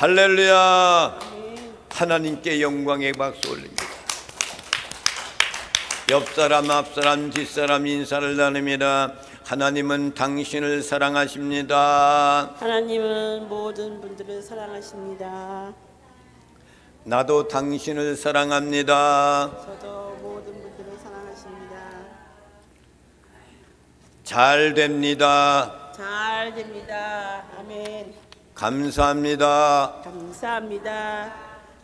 할렐루야. 하나님께 영광의 박수 올립니다. 옆사람 앞사람 뒷사람 인사를 나눕니다. 하나님은 당신을 사랑하십니다. 하나님은 모든 분들을 사랑하십니다. 나도 당신을 사랑합니다. 저도 모든 분들을 사랑하십니다. 잘 됩니다. 잘 됩니다. 아멘. 감사합니다. 감사합니다.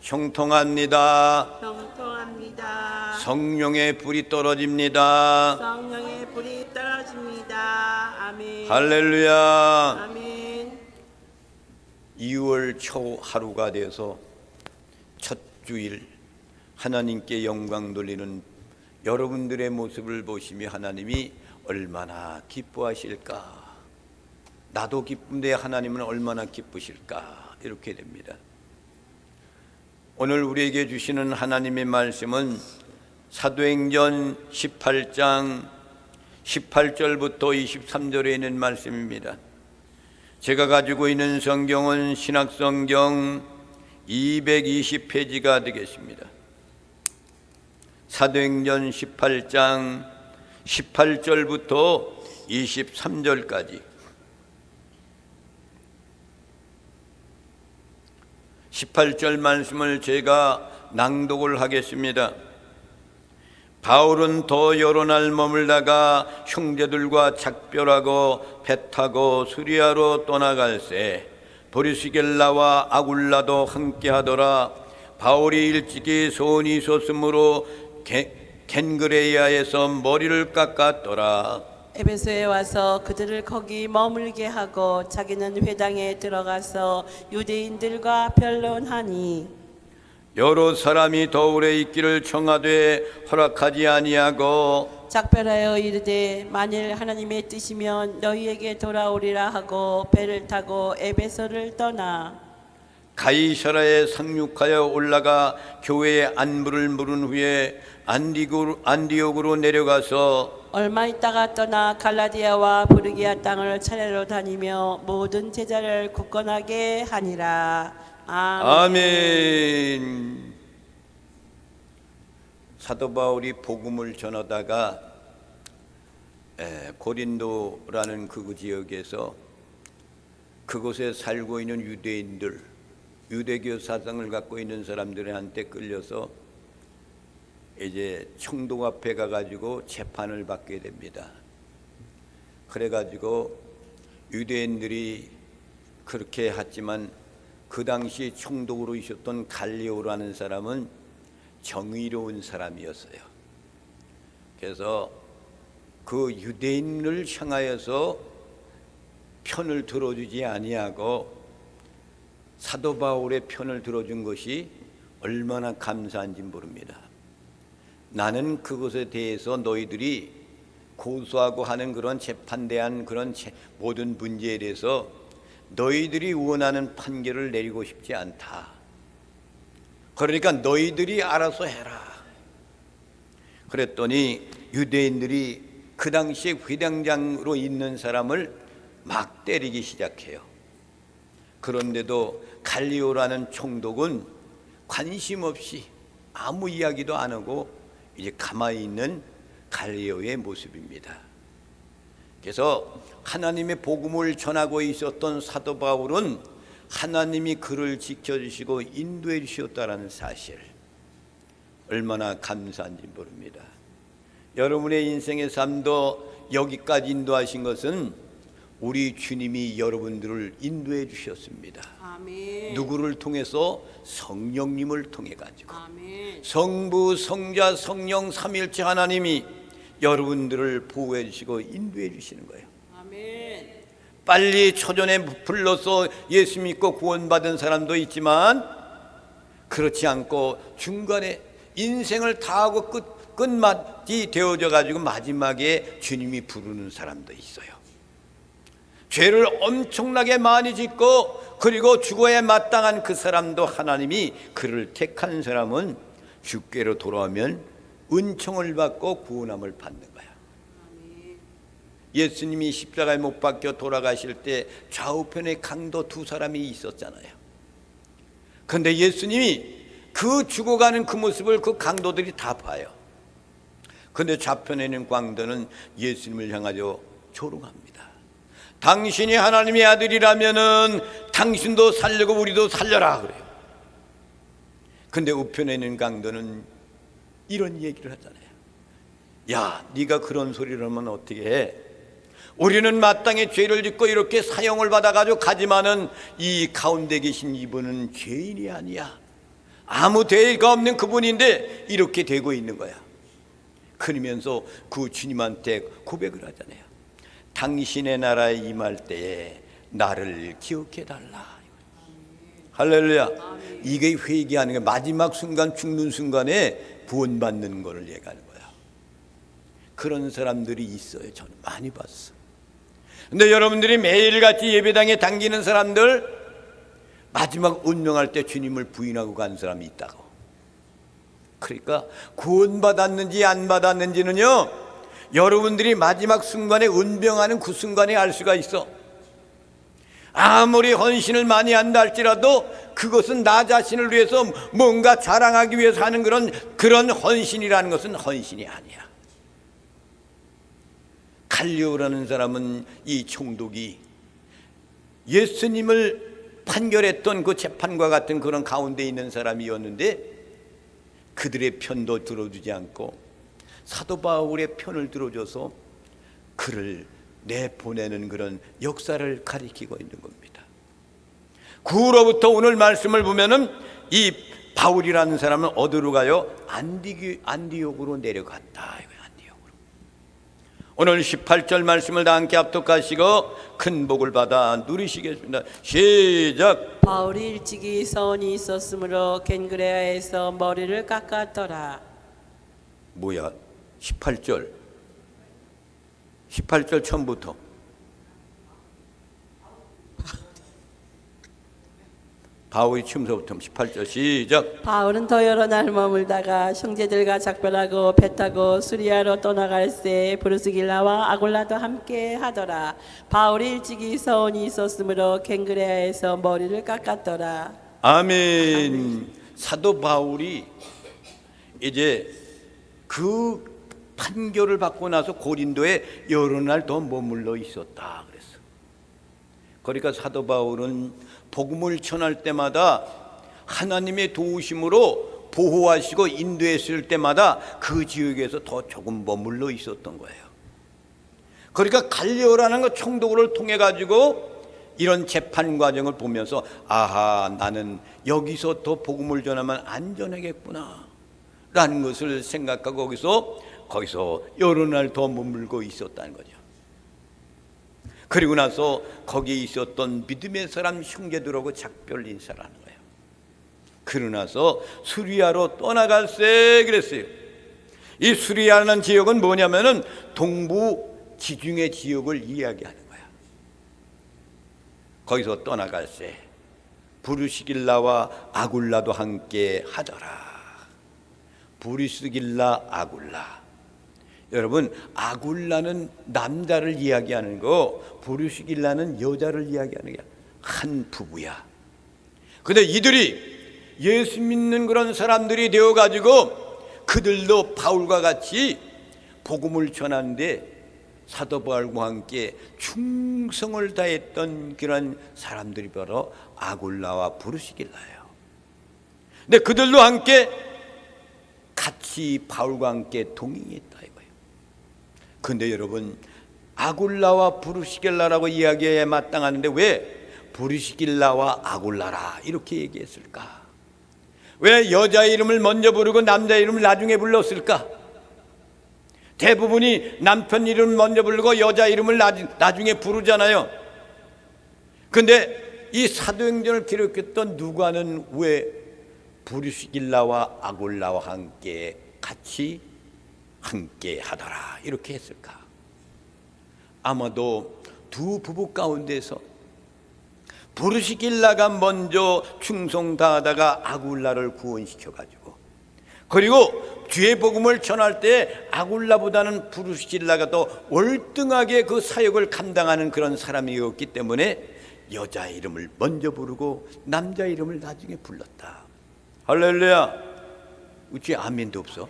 형통합니다. 형통합니다. 성령의 불이 떨어집니다. 성령의 불이 떨어집니다. 아멘. 할렐루야. 아멘. 2월 초 하루가 돼서 첫 주일 하나님께 영광 돌리는 여러분들의 모습을 보시며 하나님이 얼마나 기뻐하실까, 나도 기쁜데 하나님은 얼마나 기쁘실까, 이렇게 됩니다. 오늘 우리에게 주시는 하나님의 말씀은 사도행전 18장 18절부터 23절에 있는 말씀입니다. 제가 가지고 있는 성경은 신약성경 220페이지가 되겠습니다. 사도행전 18장 18절부터 23절까지 18절 말씀을 제가 낭독을 하겠습니다. 바울은 더 여러 날 머물다가 형제들과 작별하고 배 타고 수리아로 떠나갈새 브리스길라와 아굴라도 함께하더라. 바울이 일찍이 소원이 있었으므로 겐그레이아에서 머리를 깎았더라. 에베소에 와서 그들을 거기 머물게 하고 자기는 회당에 들어가서 유대인들과 변론하니 여러 사람이 더 오래 있기를 청하되 허락하지 아니하고 작별하여 이르되 만일 하나님의 뜻이면 너희에게 돌아오리라 하고 배를 타고 에베소를 떠나 가이사라에 상륙하여 올라가 교회에 안부를 물은 후에 안디옥으로 내려가서 얼마 있다가 떠나 갈라디아와 부르기아 땅을 차례로 다니며 모든 제자를 굳건하게 하니라. 아멘. 사도 바울이 복음을 전하다가 고린도라는 그 지역에서 그곳에 살고 있는 유대인들, 유대교 사상을 갖고 있는 사람들한테 끌려서 이제 총독 앞에 가가지고 재판을 받게 됩니다. 그래가지고 유대인들이 그렇게 했지만 그 당시 총독으로 있었던 갈리오라는 사람은 정의로운 사람이었어요. 그래서 그 유대인을 향하여서 편을 들어주지 아니하고 사도 바울의 편을 들어준 것이 얼마나 감사한지 모릅니다. 나는 그것에 대해서 너희들이 고소하고 하는 그런 재판대한 그런 모든 문제에 대해서 너희들이 원하는 판결을 내리고 싶지 않다. 그러니까 너희들이 알아서 해라. 그랬더니 유대인들이 그 당시에 회당장으로 있는 사람을 막 때리기 시작해요. 그런데도 갈리오라는 총독은 관심 없이 아무 이야기도 안 하고 이제 가만히 있는 갈리오의 모습입니다. 그래서 하나님의 복음을 전하고 있었던 사도 바울은 하나님이 그를 지켜주시고 인도해 주셨다는 사실, 얼마나 감사한지 모릅니다. 여러분의 인생의 삶도 여기까지 인도하신 것은 우리 주님이 여러분들을 인도해 주셨습니다. 아멘. 누구를 통해서? 성령님을 통해 가지고. 아멘. 성부, 성자, 성령 삼위일체 하나님이 여러분들을 보호해 주시고 인도해 주시는 거예요. 아멘. 빨리 초전에 불러서 예수 믿고 구원받은 사람도 있지만 그렇지 않고 중간에 인생을 다하고 끝맛이 되어져 가지고 마지막에 주님이 부르는 사람도 있어요. 죄를 엄청나게 많이 짓고 그리고 죽어야 마땅한 그 사람도 하나님이 그를 택한 사람은 주께로 돌아오면 은총을 받고 구원함을 받는 거야. 예수님이 십자가에 못 박혀 돌아가실 때 좌우편에 강도 두 사람이 있었잖아요. 그런데 예수님이 그 죽어가는 그 모습을 그 강도들이 다 봐요. 그런데 좌편에 있는 강도는 예수님을 향하여 조롱합니다. 당신이 하나님의 아들이라면은 당신도 살려고 우리도 살려라 그래요. 근데 우편에 있는 강도는 이런 얘기를 하잖아요. 야, 네가 그런 소리를 하면 어떻게 해? 우리는 마땅히 죄를 짓고 이렇게 사형을 받아가지고 가지만은 이 가운데 계신 이분은 죄인이 아니야. 아무 죄가 없는 그분인데 이렇게 되고 있는 거야. 그러면서 그 주님한테 고백을 하잖아요. 당신의 나라에 임할 때에 나를 기억해 달라. 할렐루야. 이게 회개하는 게 마지막 순간, 죽는 순간에 구원받는 거를 얘기하는 거야. 그런 사람들이 있어요. 저는 많이 봤어. 근데 여러분들이 매일같이 예배당에 당기는 사람들, 마지막 운명할 때 주님을 부인하고 간 사람이 있다고. 그러니까 구원받았는지 안 받았는지는요, 여러분들이 마지막 순간에 운병하는 그 순간에 알 수가 있어. 아무리 헌신을 많이 한다 할지라도 그것은 나 자신을 위해서 뭔가 자랑하기 위해서 하는 그런 헌신이라는 것은 헌신이 아니야. 갈리오라는 사람은, 이 총독이 예수님을 판결했던 그 재판과 같은 그런 가운데 있는 사람이었는데 그들의 편도 들어주지 않고 사도 바울의 편을 들어줘서 그를 내보내는 그런 역사를 가리키고 있는 겁니다. 그 후로부터 오늘 말씀을 보면은 이 바울이라는 사람은 어디로 가요? 안디옥으로 내려갔다. 안디옥으로. 오늘 18절 말씀을 다 함께 합독하시고 큰 복을 받아 누리시겠습니다. 시작. 바울이 일찍이 서원이 있었으므로 겐그레아에서 머리를 깎았더라. 뭐야? 18절 처음부터. 바울이 처음부터 18절 시작. 바울은 더 여러 날 머물다가 형제들과 작별하고 배 타고 수리아로 떠나갈새 브루스길라와 아굴라도 함께 하더라. 바울이 일찍이 서원이 있었으므로 겐그레아에서 머리를 깎았더라. 아멘. 사도 바울이 이제 그 판결을 받고 나서 고린도에 여러 날 더 머물러 있었다 그랬어. 그러니까 사도 바울은 복음을 전할 때마다 하나님의 도우심으로 보호하시고 인도했을 때마다 그 지역에서 더 조금 머물러 있었던 거예요. 그러니까 갈리오라는 그 총독을 통해 가지고 이런 재판 과정을 보면서 아하, 나는 여기서 더 복음을 전하면 안전하겠구나 라는 것을 생각하고 거기서 여러 날 더 머물고 있었다는 거죠. 그리고 나서 거기에 있었던 믿음의 사람 형제들하고 작별 인사를 하는 거예요. 그러고 나서 수리아로 떠나갈세 그랬어요. 이 수리아라는 지역은 뭐냐면은 동부 지중해 지역을 이야기하는 거야. 거기서 떠나갈세 브루스길라와 아굴라도 함께 하더라. 브루스길라, 아굴라. 여러분, 아굴라는 남자를 이야기하는 거, 브루스길라는 여자를 이야기하는 게 한 부부야. 근데 이들이 예수 믿는 그런 사람들이 되어가지고 그들도 바울과 같이 복음을 전하는데 사도 바울과 함께 충성을 다했던 그런 사람들이 바로 아굴라와 브루스길라예요. 근데 그들도 함께 같이 바울과 함께 동행했다 이거예요. 근데 여러분, 아굴라와 브루스길라라고 이야기해야 마땅하는데 왜 브루스길라와 아굴라라 이렇게 얘기했을까? 왜 여자 이름을 먼저 부르고 남자 이름을 나중에 불렀을까? 대부분이 남편 이름을 먼저 부르고 여자 이름을 나중에 부르잖아요. 근데 이 사도행전을 기록했던 누가는 왜 브루스길라와 아굴라와 함께 같이 함께 하더라 이렇게 했을까? 아마도 두 부부 가운데서 브루스길라가 먼저 충성 다하다가 아굴라를 구원시켜가지고, 그리고 주의 복음을 전할 때 아굴라보다는 브루스길라가 더 월등하게 그 사역을 감당하는 그런 사람이었기 때문에 여자 이름을 먼저 부르고 남자 이름을 나중에 불렀다. 할렐루야. 우리 아멘도 없어.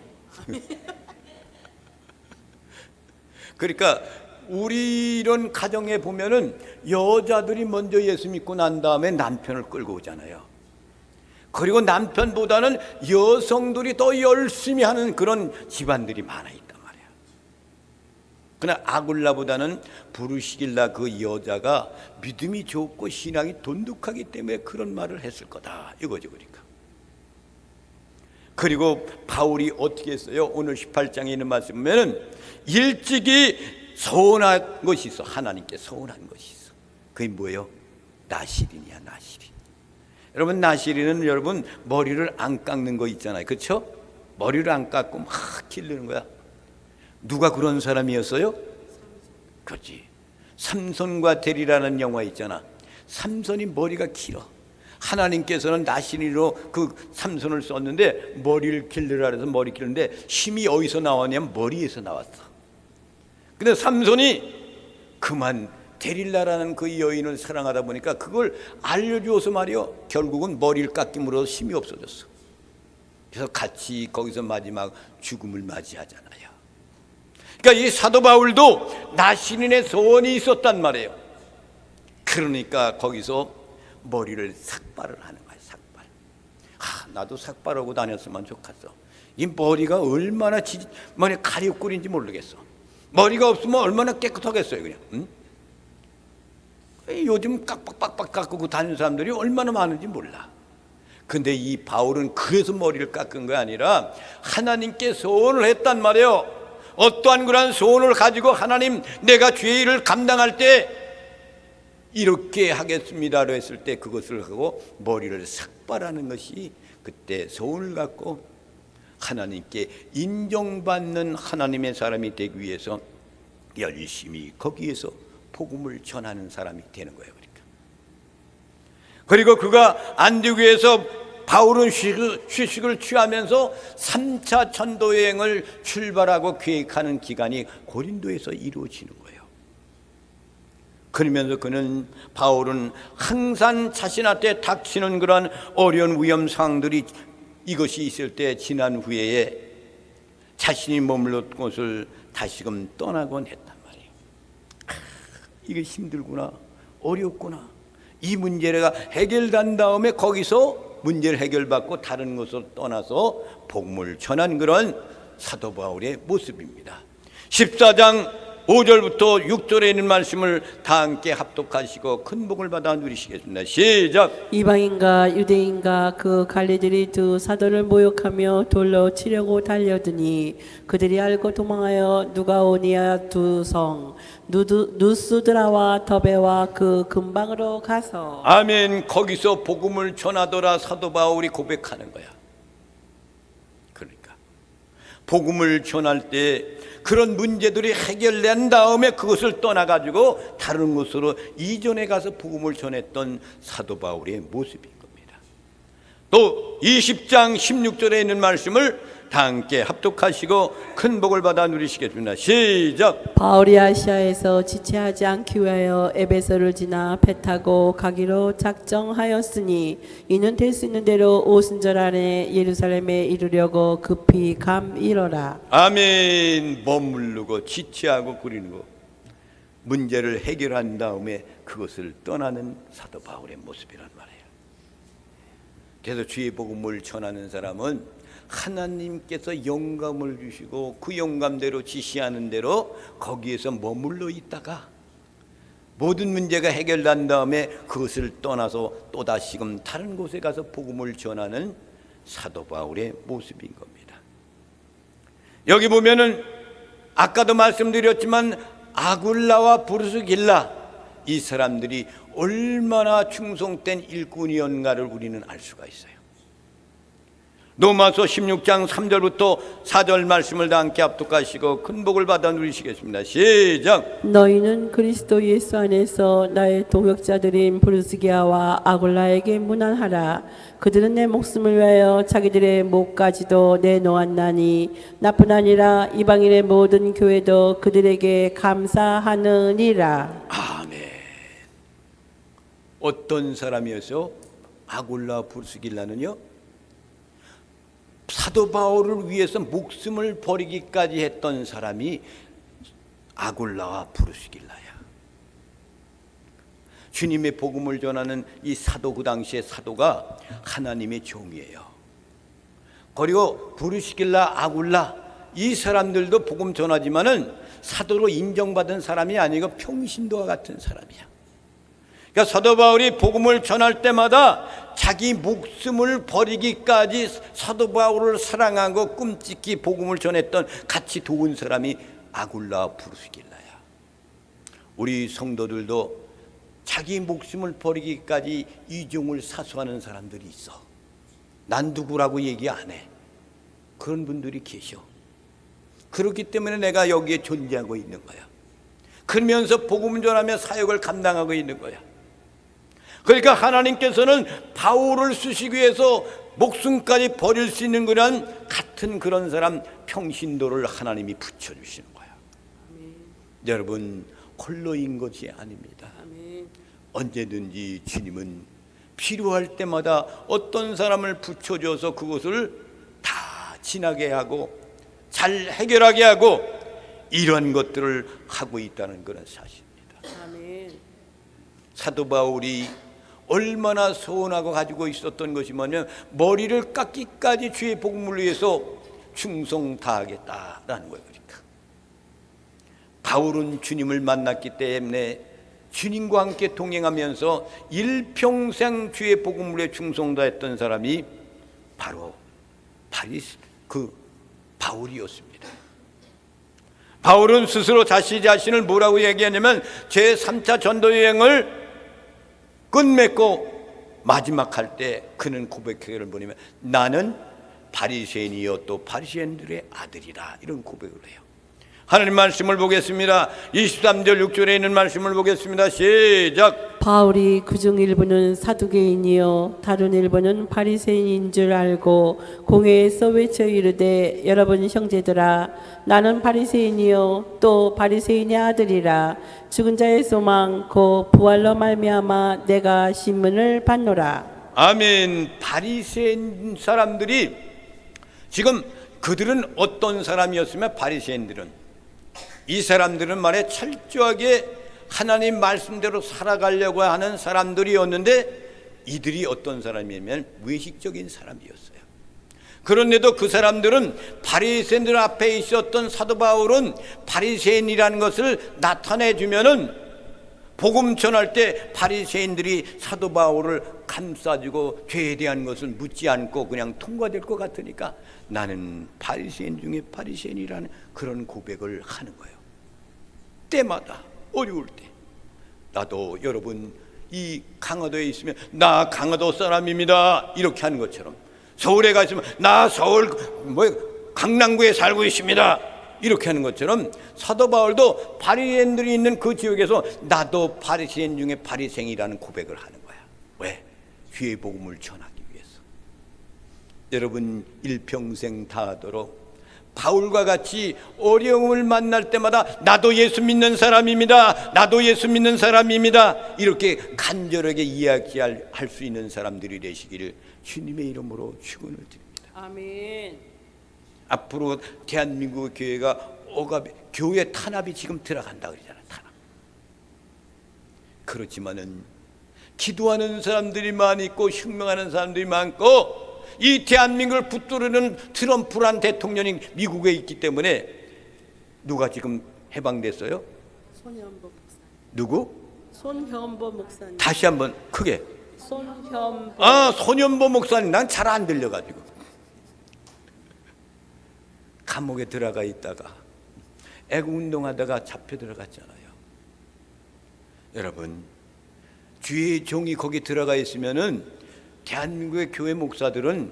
그러니까 우리 이런 가정에 보면은 여자들이 먼저 예수 믿고 난 다음에 남편을 끌고 오잖아요. 그리고 남편보다는 여성들이 더 열심히 하는 그런 집안들이 많아 있단 말이야. 그러나 아굴라보다는 부르시길라 그 여자가 믿음이 좋고 신앙이 돈독하기 때문에 그런 말을 했을 거다 이거죠. 그러니까. 그리고 바울이 어떻게 했어요? 오늘 18장에 있는 말씀 보면은 일찍이 서운한 것이 있어. 하나님께 서운한 것이 있어. 그게 뭐예요? 나시린이야. 나시린. 여러분, 나시린은 여러분 머리를 안 깎는 거 있잖아요. 그렇죠? 머리를 안 깎고 막 기르는 거야. 누가 그런 사람이었어요? 그렇지. 삼손과 데리라는 영화 있잖아. 삼손이 머리가 길어. 하나님께서는 나시린으로 그 삼손을 썼는데 머리를 길르라 해서 머리 기르는데 힘이 어디서 나왔냐면 머리에서 나왔어. 근데 삼손이 그만 데릴라라는 그 여인을 사랑하다 보니까 그걸 알려주어서 말이요, 결국은 머리를 깎임으로 힘이 없어졌어. 그래서 같이 거기서 마지막 죽음을 맞이하잖아요. 그러니까 이 사도 바울도 나시린의 소원이 있었단 말이에요. 그러니까 거기서 머리를 삭발을 하는 거야. 삭발. 나도 삭발하고 다녔으면 좋겠어. 이 머리가 얼마나 가렵구린지 모르겠어. 머리가 없으면 얼마나 깨끗하겠어요. 그냥. 응? 요즘 깍빡빡빡 깎고 다니는 사람들이 얼마나 많은지 몰라. 근데 이 바울은 그래서 머리를 깎은 게 아니라 하나님께 소원을 했단 말이에요. 어떠한 그런 소원을 가지고 하나님, 내가 죄를 감당할 때 이렇게 하겠습니다로 했을 때 그것을 하고 머리를 삭발하는 것이 그때 소원을 갖고 하나님께 인정받는 하나님의 사람이 되기 위해서 열심히 거기에서 복음을 전하는 사람이 되는 거예요. 그리고 그가 안디옥에서 바울은 휴식을 취하면서 3차 전도 여행을 출발하고 계획하는 기간이 고린도에서 이루어지는 거예요. 그러면서 바울은 항상 자신한테 닥치는 그런 어려운 위험 상황들이 이것이 있을 때 지난 후에 자신이 머물렀던 곳을 다시금 떠나곤 했단 말이에요. 이게 힘들구나, 어렵구나. 이 문제가 해결된 다음에 거기서 문제를 해결받고 다른 곳으로 떠나서 복음을 전한 그런 사도 바울의 모습입니다. 14장 5절부터 6절에 있는 말씀을 다 함께 합독하시고 큰 복을 받아 누리시겠습니다. 시작. 이방인과 유대인과 그 갈리들이 두 사도를 모욕하며 돌로 치려고 달려드니 그들이 알고 도망하여 누가오니아 두 성 누스드라와 더베와 그 근방으로 가서. 아멘. 거기서 복음을 전하더라 사도 바울이 고백하는 거야. 그러니까 복음을 전할 때 그런 문제들이 해결된 다음에 그것을 떠나가지고 다른 곳으로 이전에 가서 복음을 전했던 사도 바울의 모습인 겁니다. 또 20장 16절에 있는 말씀을 다 함께 합독하시고 큰 복을 받아 누리시겠습니다. 시작. 바울이 아시아에서 지체하지 않기 위하여 에베소를 지나 배 타고 가기로 작정하였으니 이는 될 수 있는 대로 오순절 안에 예루살렘에 이르려고 급히 감이러라. 아멘. 머무르고 지체하고 그리는 거, 문제를 해결한 다음에 그것을 떠나는 사도 바울의 모습이란 말이에요. 그래서 주의 복음을 전하는 사람은 하나님께서 영감을 주시고 그 영감대로 지시하는 대로 거기에서 머물러 있다가 모든 문제가 해결된 다음에 그것을 떠나서 또다시금 다른 곳에 가서 복음을 전하는 사도 바울의 모습인 겁니다. 여기 보면은 아까도 말씀드렸지만 아굴라와 브루스길라, 이 사람들이 얼마나 충성된 일꾼이었는가를 우리는 알 수가 있어요. 로마서 16장 3절부터 4절 말씀을 다 함께 합독하시고 큰 복을 받아 누리시겠습니다. 시작. 너희는 그리스도 예수 안에서 나의 동역자들인 브루스기아와 아굴라에게 문안하라. 그들은 내 목숨을 위하여 자기들의 목까지도 내놓았나니 나뿐 아니라 이방인의 모든 교회도 그들에게 감사하느니라. 아멘. 어떤 사람이어서 아굴라 브루스길라는요, 사도 바울을 위해서 목숨을 버리기까지 했던 사람이 아굴라와 브루스길라야. 주님의 복음을 전하는 이 사도, 그 당시의 사도가 하나님의 종이에요. 그리고 브루스길라, 아굴라 이 사람들도 복음 전하지만은 사도로 인정받은 사람이 아니고 평신도와 같은 사람이야. 그러니까 사도 바울이 복음을 전할 때마다 자기 목숨을 버리기까지 사도 바울을 사랑하고 끔찍히 복음을 전했던 같이 도운 사람이 아굴라 브루스길라야. 우리 성도들도 자기 목숨을 버리기까지 이종을 사수하는 사람들이 있어. 난 누구라고 얘기 안 해. 그런 분들이 계셔. 그렇기 때문에 내가 여기에 존재하고 있는 거야. 그러면서 복음 전하며 사역을 감당하고 있는 거야. 그러니까 하나님께서는 바울을 쓰시기 위해서 목숨까지 버릴 수 있는 그런 같은 그런 사람, 평신도를 하나님이 붙여주시는 거야. 아멘. 여러분, 홀로인 것이 아닙니다. 아멘. 언제든지 주님은 필요할 때마다 어떤 사람을 붙여줘서 그것을 다 지나게 하고 잘 해결하게 하고 이런 것들을 하고 있다는 그런 사실입니다. 아멘. 사도 바울이 얼마나 소원하고 가지고 있었던 것이 뭐냐면 머리를 깎기까지 주의 복음을 위해서 충성 다하겠다라는 거예요. 그러니까 바울은 주님을 만났기 때문에 주님과 함께 동행하면서 일평생 주의 복음을 위해 충성 다했던 사람이 바로 바울이었습니다. 바울은 스스로 자신을 뭐라고 얘기하냐면 제3차 전도여행을 끝맺고 마지막 할 때 그는 고백하기를 뭐냐면 나는 바리새인이요 또 바리새인들의 아들이라, 이런 고백을 해요. 하나님 말씀을 보겠습니다. 23절 6절에 있는 말씀을 보겠습니다. 시작. 바울이 그중 일부는 사두개인이요 다른 일부는 바리새인인 줄 알고 공회에서 외쳐 이르되 여러분 형제들아 나는 바리새인이요 또 바리새인의 아들이라 죽은 자의 소망 곧 부활로 말미암아 내가 신문을 받노라. 아멘. 바리새인 사람들이 지금 그들은 어떤 사람이었으면 바리새인들은 이 사람들은 말에 철저하게 하나님 말씀대로 살아가려고 하는 사람들이었는데 이들이 어떤 사람이냐면 외식적인 사람이었어요. 그런데도 그 사람들은 바리새인들 앞에 있었던 사도 바울은 바리새인이라는 것을 나타내 주면은 복음 전할 때 바리새인들이 사도 바울을 감싸주고 죄에 대한 것을 묻지 않고 그냥 통과될 것 같으니까 나는 바리새인 중에 바리새인이라는 그런 고백을 하는 거예요. 때마다 어려울 때. 나도 여러분 이 강화도에 있으면 나 강화도 사람입니다 이렇게 하는 것처럼, 서울에 가 있으면 나 서울 강남구에 살고 있습니다 이렇게 하는 것처럼 사도 바울도 바리새인들이 있는 그 지역에서 나도 바리새인 중에 바리새인이라는 고백을 하는 거야. 왜? 주의 복음을 전하기 위해서. 여러분 일평생 다하도록 바울과 같이 어려움을 만날 때마다 나도 예수 믿는 사람입니다, 나도 예수 믿는 사람입니다 이렇게 간절하게 이야기할 수 있는 사람들이 되시기를 주님의 이름으로 축원을 드립니다. 아멘. 앞으로 대한민국 교회가 교회 탄압이 지금 들어간다 그러잖아요. 탄압. 그렇지만은 기도하는 사람들이 많이 있고 혁명하는 사람들이 많고 이 대한민국을 붙들는 트럼프란 대통령이 미국에 있기 때문에 누가 지금 해방됐어요? 손현보 목사. 누구? 손현보 목사님. 다시 한번 크게. 손현보. 손현보 목사님. 난 잘 안 들려가지고 감옥에 들어가 있다가 애국운동하다가 잡혀 들어갔잖아요. 여러분 주의 종이 거기 들어가 있으면은 대한민국의 교회 목사들은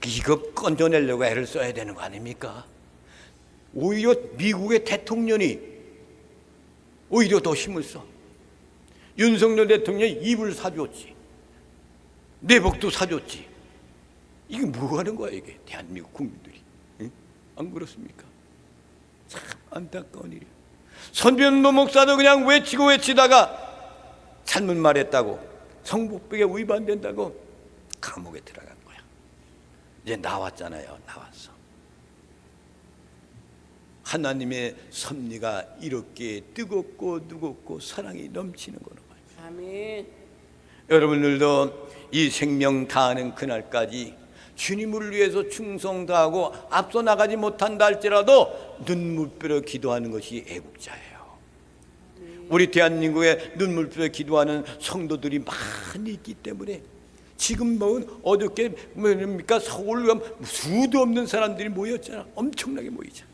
이거 건져내려고 애를 써야 되는 거 아닙니까? 오히려 미국의 대통령이 오히려 더 힘을 써. 윤석열 대통령이 입을 사줬지, 내복도 사줬지. 이게 뭐 하는 거야 이게 대한민국 국민들이. 응? 안 그렇습니까? 참 안타까운 일이야. 손변보 목사도 그냥 외치다가 잘못 말했다고 성복백에 위반된다고 감옥에 들어간 거야. 이제 나왔잖아요. 나왔어. 하나님의 섭리가 이렇게 뜨겁고 누겁고 사랑이 넘치는 거로 말이야. 아멘. 여러분들도 이 생명 다하는 그날까지 주님을 위해서 충성 다하고 앞서 나가지 못한다 할지라도 눈물빼려 기도하는 것이 애국자예요. 우리 대한민국에 눈물빼려 기도하는 성도들이 많이 있기 때문에 지금 뭐 어저께 뭡니까 서울 수도 없는 사람들이 모였잖아. 엄청나게 모이잖아.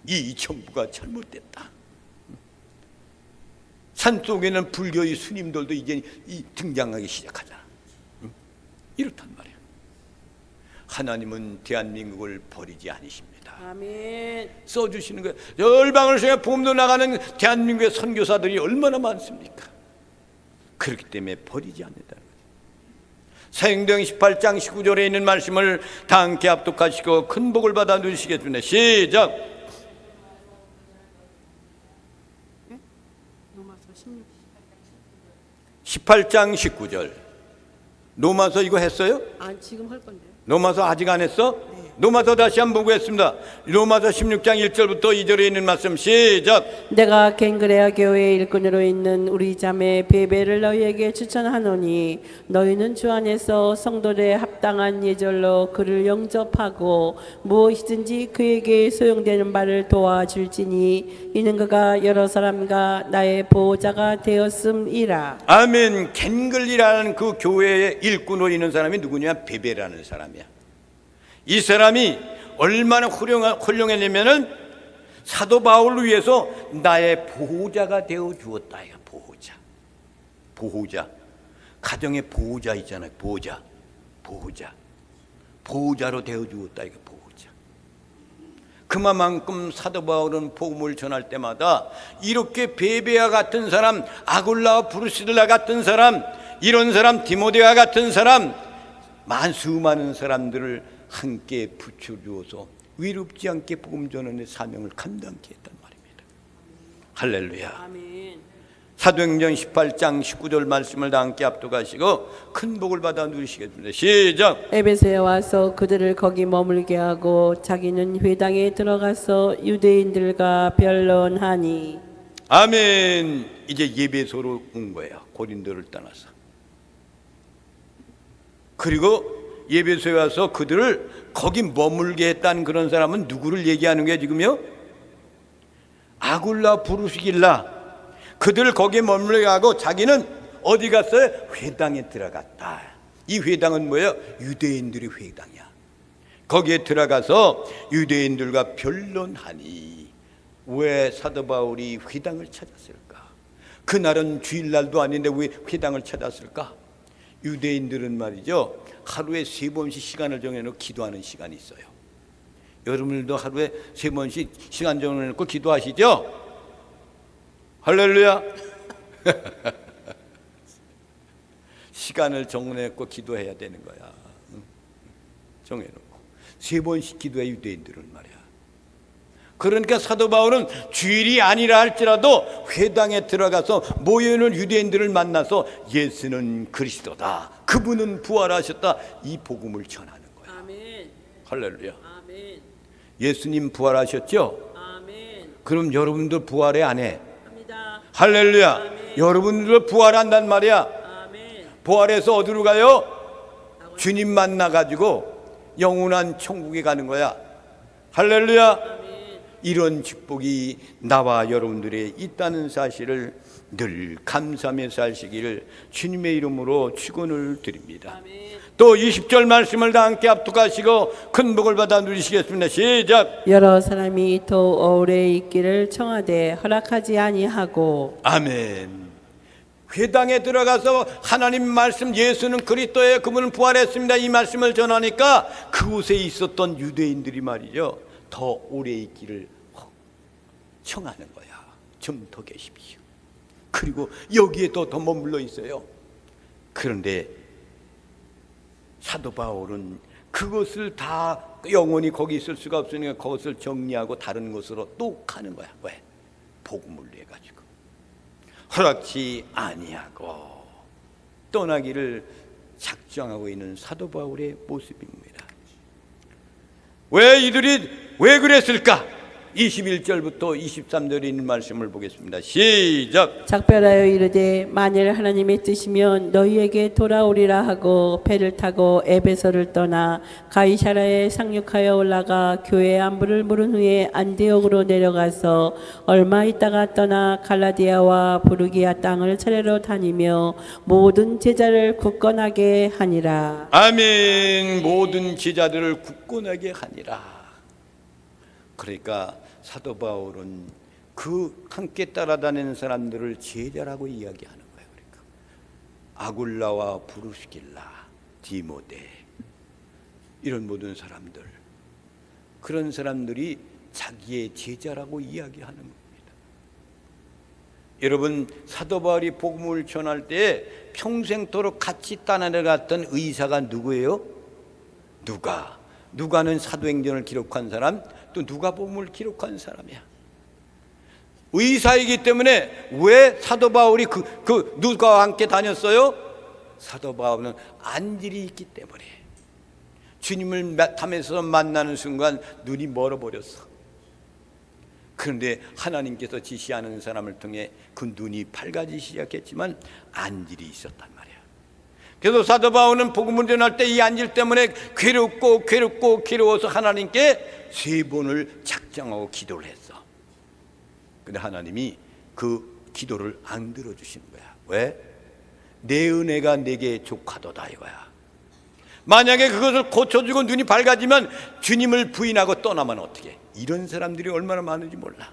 이 정부가 잘못됐다. 산속에는 불교의 스님들도 이제 등장하기 시작하잖아. 이렇단 말이야. 하나님은 대한민국을 버리지 않으십니다. 아멘. 써주시는 거예요. 열방을 향해 복음도 나가는 대한민국의 선교사들이 얼마나 많습니까? 그렇기 때문에 버리지 않는다는 거죠. 사행전 18장 19절에 있는 말씀을 다 함께 합독하시고 큰 복을 받아 누리시겠습니다. 시작. 로마서 16. 18장 19절. 로마서 이거 했어요? 아, 지금 할 건데요. 로마서 아직 안 했어? 로마서 다시 한번 보겠습니다. 로마서 16장 1절부터 2절에 있는 말씀 시작. 내가 갱그레아 교회의 일꾼으로 있는 우리 자매 베베를 너희에게 추천하노니 너희는 주 안에서 성도들의 합당한 예절로 그를 영접하고 무엇이든지 그에게 소용되는 바를 도와줄지니 이는 그가 여러 사람과 나의 보호자가 되었음이라. 아멘. 겐글리라는 그 교회의 일꾼으로 있는 사람이 누구냐? 베베라는 사람이야. 이 사람이 얼마나 훌륭했냐면은 사도 바울을 위해서 나의 보호자가 되어 주었다. 보호자. 가정의 보호자 있잖아요. 보호자로 되어 주었다. 보호자. 그만큼 사도 바울은 복음을 전할 때마다 이렇게 베베와 같은 사람, 아굴라와 브루실라 같은 사람, 이런 사람, 디모데와 같은 사람, 수많은 사람들을 함께 붙여주어서 위롭지 않게 복음 전환의 사명을 감당케 했단 말입니다. 할렐루야. 아멘. 사도행전 18장 19절 말씀을 다 함께 합독하시고 큰 복을 받아 누리시겠습니다. 시작. 에베소에 와서 그들을 거기 머물게 하고 자기는 회당에 들어가서 유대인들과 변론하니. 아멘. 이제 예배소로 온 거예요. 고린도를 떠나서. 그리고 예배소에 와서 그들을 거기 머물게 했다는 그런 사람은 누구를 얘기하는 거예요 지금요? 아굴라 브루스길라. 그들을 거기에 머물게 하고 자기는 어디 갔어요? 회당에 들어갔다. 이 회당은 뭐예요? 유대인들의 회당이야. 거기에 들어가서 유대인들과 변론하니. 왜 사도 바울이 회당을 찾았을까? 그날은 주일날도 아닌데 왜 회당을 찾았을까? 유대인들은 말이죠, 하루에 3번씩 시간을 정해놓고 기도하는 시간이 있어요. 여러분들도 하루에 3번씩 시간 정해놓고 기도하시죠? 할렐루야. 시간을 정해놓고 기도해야 되는 거야. 정해놓고 3번씩 기도해. 유대인들은 말이야. 그러니까 사도 바울은 주일이 아니라 할지라도 회당에 들어가서 모여있는 유대인들을 만나서 예수는 그리스도다, 그분은 부활하셨다, 이 복음을 전하는 거야. 아멘. 할렐루야. 아멘. 예수님 부활하셨죠? 아멘. 그럼 여러분들 부활해 안 해? 합니다. 할렐루야. 아멘. 여러분들 부활한단 말이야. 아멘. 부활해서 어디로 가요? 주님 만나가지고 영원한 천국에 가는 거야. 할렐루야. 아멘. 이런 축복이 나와 여러분들의 있다는 사실을 늘 감사하며 사시기를 주님의 이름으로 축원을 드립니다. 아멘. 또 20절 말씀을 다 함께 합독하시고 큰 복을 받아 누리시겠습니다. 시작. 여러 사람이 더 오래 있기를 청하되 허락하지 아니하고. 아멘. 회당에 들어가서 하나님 말씀, 예수는 그리스도예요, 그분은 부활했습니다, 이 말씀을 전하니까 그곳에 있었던 유대인들이 말이죠, 더 오래 있기를 청하는 거야. 좀 더 계십시오. 그리고 여기에 더 머물러 있어요. 그런데 사도 바울은 그것을 다 영원히 거기 있을 수가 없으니까 그것을 정리하고 다른 곳으로 또 가는 거야. 왜? 복음을 내 가지고. 허락지 아니하고. 떠나기를 작정하고 있는 사도 바울의 모습입니다. 왜 이들이 왜 그랬을까? 21절부터 23절에 있는 말씀을 보겠습니다. 시작. 작별하여 이르되 만일 하나님의 뜻이면 너희에게 돌아오리라 하고 배를 타고 에베소를 떠나 가이사라에 상륙하여 올라가 교회 안부를 물은 후에 안디옥으로 내려가서 얼마 있다가 떠나 갈라디아와 부르기아 땅을 차례로 다니며 모든 제자를 굳건하게 하니라. 아멘. 모든 제자들을 굳건하게 하니라. 그러니까 사도 바울은 그 함께 따라다니는 사람들을 제자라고 이야기하는 거예요. 그러니까 아굴라와 브루스길라, 디모데 이런 모든 사람들, 그런 사람들이 자기의 제자라고 이야기하는 겁니다. 여러분, 사도 바울이 복음을 전할 때 평생토록 같이 따라갔던 의사가 누구예요? 누가는 사도행전을 기록한 사람, 또 누가복음을 기록한 사람이야. 의사이기 때문에 왜 사도 바울이 그 누가와 함께 다녔어요? 사도 바울은 안질이 있기 때문에 주님을 담에서 만나는 순간 눈이 멀어버렸어. 그런데 하나님께서 지시하는 사람을 통해 그 눈이 밝아지기 시작했지만 안질이 있었단 말이야. 그래서 사도 바울은 복음을 전할 때 이 안질 때문에 괴롭고서 하나님께 3번을 작정하고 기도를 했어. 근데 하나님이 그 기도를 안 들어주시는 거야. 왜? 내 은혜가 내게 족하도다 이거야. 만약에 그것을 고쳐주고 눈이 밝아지면 주님을 부인하고 떠나면 어떻게? 이런 사람들이 얼마나 많은지 몰라.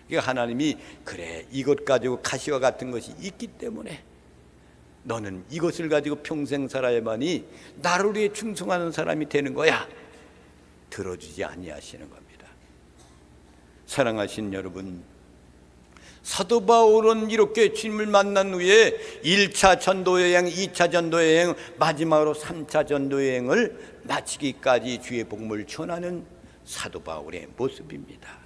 그러니까 하나님이 그래, 이것 가지고 가시와 같은 것이 있기 때문에 너는 이것을 가지고 평생 살아야만이 나를 위해 충성하는 사람이 되는 거야. 들어주지 아니하시는 겁니다. 사랑하신 여러분, 사도 바울은 이렇게 주님을 만난 후에 1차 전도여행, 2차 전도여행, 마지막으로 3차 전도여행을 마치기까지 주의 복음을 전하는 사도 바울의 모습입니다.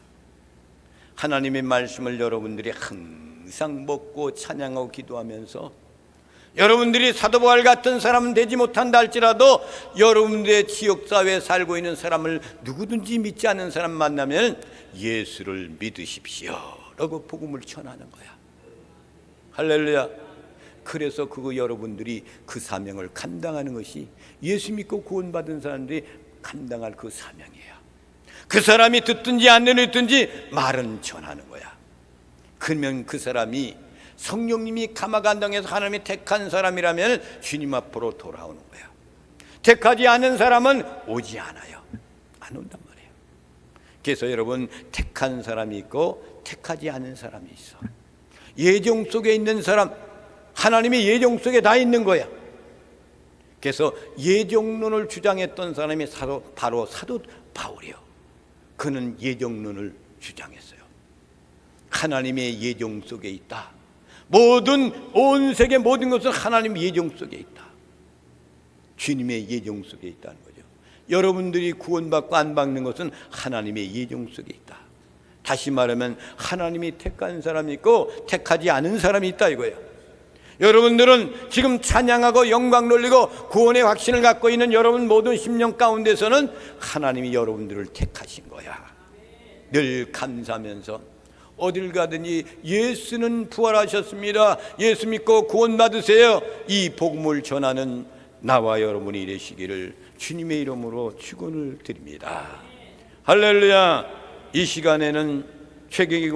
하나님의 말씀을 여러분들이 항상 먹고 찬양하고 기도하면서 여러분들이 사도 바울 같은 사람은 되지 못한다 할지라도 여러분들의 지역사회에 살고 있는 사람을 누구든지 믿지 않는 사람 만나면 예수를 믿으십시오 라고 복음을 전하는 거야. 할렐루야. 그래서 그거 여러분들이 그 사명을 감당하는 것이 예수 믿고 구원받은 사람들이 감당할 그 사명이에요. 그 사람이 듣든지 안 듣든지 말은 전하는 거야. 그러면 그 사람이 성령님이 감화감동해서 하나님이 택한 사람이라면 주님 앞으로 돌아오는 거야. 택하지 않은 사람은 오지 않아요. 안 온단 말이에요. 그래서 여러분, 택한 사람이 있고 택하지 않은 사람이 있어. 예정 속에 있는 사람, 하나님의 예정 속에 다 있는 거야. 그래서 예정론을 주장했던 사람이 바로 사도 바울이요. 그는 예정론을 주장했어요. 하나님의 예정 속에 있다. 온 세계 모든 것은 하나님 예정 속에 있다. 주님의 예정 속에 있다는 거죠. 여러분들이 구원받고 안 받는 것은 하나님의 예정 속에 있다. 다시 말하면 하나님이 택한 사람이 있고 택하지 않은 사람이 있다 이거예요. 여러분들은 지금 찬양하고 영광 돌리고 구원의 확신을 갖고 있는 여러분 모든 심령 가운데서는 하나님이 여러분들을 택하신 거야. 늘 감사하면서 어딜 가든지 예수는 부활하셨습니다. 예수 믿고 구원 받으세요. 이 복음을 전하는 나와 여러분이 되시기를 주님의 이름으로 축원을 드립니다. 할렐루야. 이 시간에는 최경희